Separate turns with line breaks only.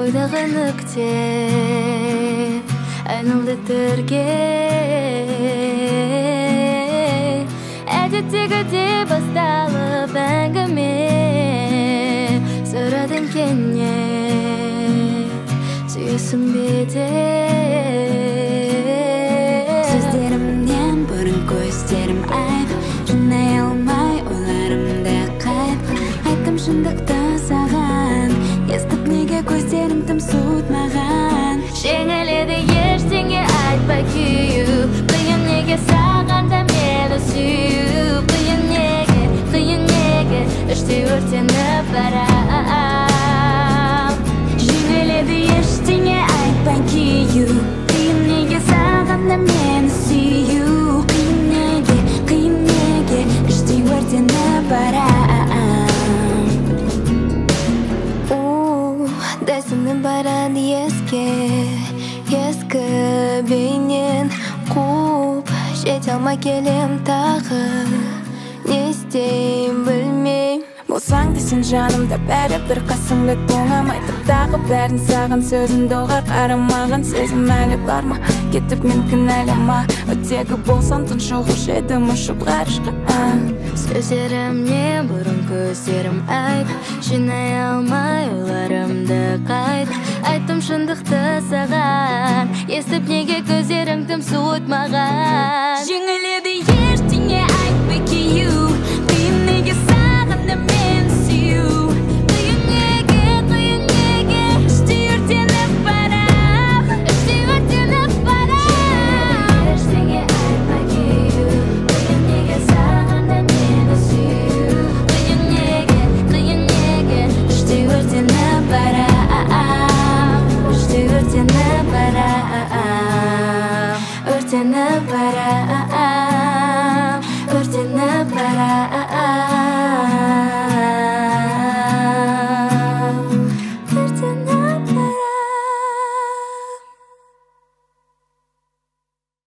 Oydağı nükte Aynıldı türge Әдеттегідей басталып әңгіме Сұрадым кенне Сүйесің бе
Сөздерімнен бұрын көздерім айып Жинай алмай ойларымда қайып Айттым шындықты саған Естіп неге көздерім тым суытмаған
Жеңіледі ештеңе айтпай күйу Қиын неге саған да мені сүю Қиын неге іштей өртеніп барам
Жеңіледі ештеңе айтпай күйу Қиын неге саған да мені сүю Қиын неге іштей өртеніп барам
Дәсіні барады ескі бейнен қуып Жете алмай келем тағы Не істейм білмейм
Болсаң десең жанымда бәрі бір қасыңда тоңам Айтып тағы бәрін саған сөзімді оғар қарамаған Сезім әлі бар ма? Кетіп мен кінәлама Өтегі болсаң тұншығушы едім ұшып ғарышқа
Сөздерімнен бұрын көздерім айып Жинай алмай ойларымды қайып Айттым шындықты саған Естіп неге көздерің тым суытмаған
Жеңіледі ештеңе айтпай күйу Қиын неге саған да мен сүю Қиын неге іштей өртеніп барам
Ештеңе айтпай күйу Қиын неге саған да мені сүю Қиын неге іштей өртеніп барам Өртеніп барам